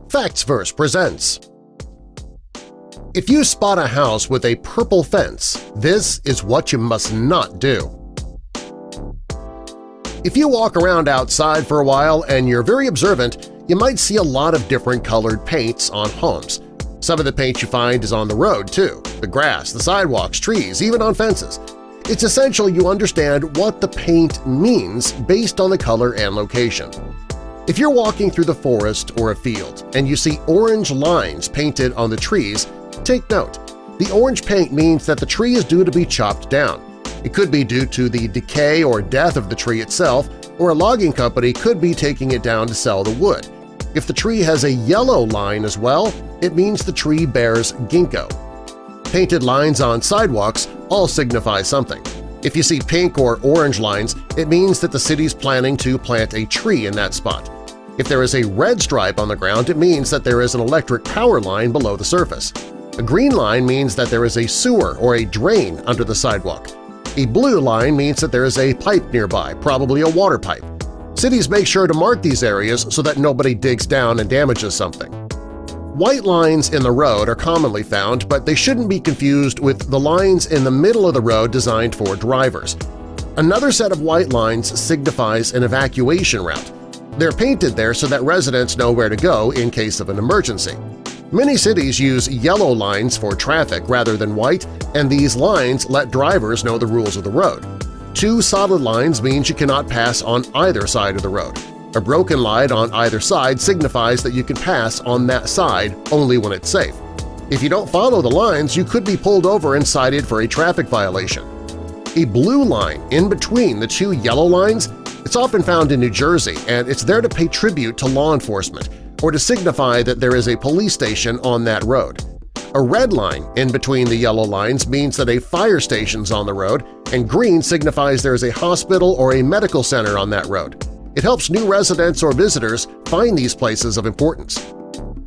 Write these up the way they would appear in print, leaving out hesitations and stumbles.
Factsverse presents. If you spot a house with a purple fence, this is what you must not do. If you walk around outside for a while and you're very observant, you might see a lot of different colored paints on homes. Some of the paint you find is on the road, too – the grass, the sidewalks, trees, even on fences. It's essential you understand what the paint means based on the color and location. If you're walking through the forest or a field and you see orange lines painted on the trees, take note. The orange paint means that the tree is due to be chopped down. It could be due to the decay or death of the tree itself, or a logging company could be taking it down to sell the wood. If the tree has a yellow line as well, it means the tree bears ginkgo. Painted lines on sidewalks all signify something. If you see pink or orange lines, it means that the city's planning to plant a tree in that spot. If there is a red stripe on the ground, it means that there is an electric power line below the surface. A green line means that there is a sewer or a drain under the sidewalk. A blue line means that there is a pipe nearby, probably a water pipe. Cities make sure to mark these areas so that nobody digs down and damages something. White lines in the road are commonly found, but they shouldn't be confused with the lines in the middle of the road designed for drivers. Another set of white lines signifies an evacuation route. They're painted there so that residents know where to go in case of an emergency. Many cities use yellow lines for traffic rather than white, and these lines let drivers know the rules of the road. Two solid lines means you cannot pass on either side of the road. A broken line on either side signifies that you can pass on that side only when it's safe. If you don't follow the lines, you could be pulled over and cited for a traffic violation. A blue line in between the two yellow lines, it's often found in New Jersey, and it's there to pay tribute to law enforcement or to signify that there is a police station on that road. A red line in between the yellow lines means that a fire station's on the road, and green signifies there is a hospital or a medical center on that road. It helps new residents or visitors find these places of importance.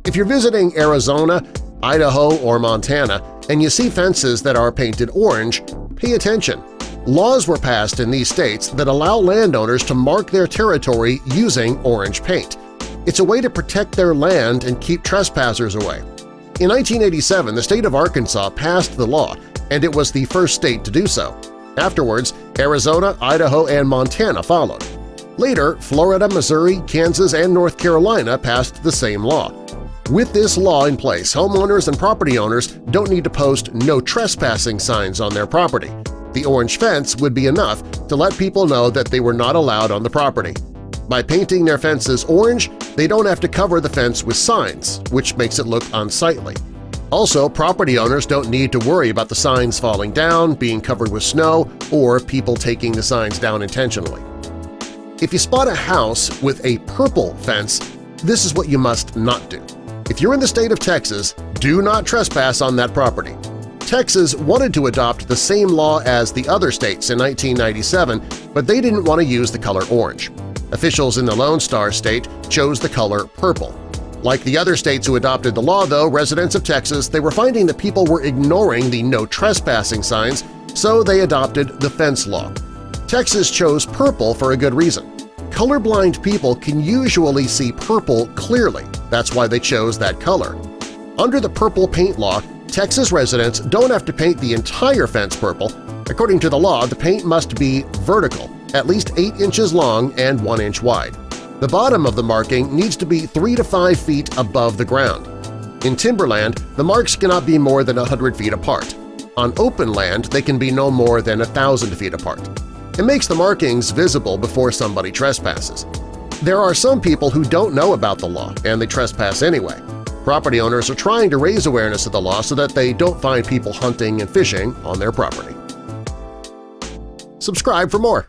If you're visiting Arizona, Idaho, or Montana and you see fences that are painted orange, pay attention. Laws were passed in these states that allow landowners to mark their territory using orange paint. It's a way to protect their land and keep trespassers away. In 1987, the state of Arkansas passed the law, and it was the first state to do so. Afterwards, Arizona, Idaho, and Montana followed. Later, Florida, Missouri, Kansas, and North Carolina passed the same law. With this law in place, homeowners and property owners don't need to post "No Trespassing" signs on their property. The orange fence would be enough to let people know that they were not allowed on the property. By painting their fences orange, they don't have to cover the fence with signs, which makes it look unsightly. Also, property owners don't need to worry about the signs falling down, being covered with snow, or people taking the signs down intentionally. If you spot a house with a purple fence, this is what you must not do. If you're in the state of Texas, do not trespass on that property. Texas wanted to adopt the same law as the other states in 1997, but they didn't want to use the color orange. Officials in the Lone Star State chose the color purple. Like the other states who adopted the law, though, residents of Texas, they were finding that people were ignoring the "No Trespassing" signs, so they adopted the fence law. Texas chose purple for a good reason. Colorblind people can usually see purple clearly. That's why they chose that color. Under the purple paint law, Texas residents don't have to paint the entire fence purple. According to the law, the paint must be vertical, at least 8 inches long and 1 inch wide. The bottom of the marking needs to be 3 to 5 feet above the ground. In timberland, the marks cannot be more than 100 feet apart. On open land, they can be no more than 1,000 feet apart. It makes the markings visible before somebody trespasses. There are some people who don't know about the law and they trespass anyway. Property owners are trying to raise awareness of the law so that they don't find people hunting and fishing on their property. Subscribe for more.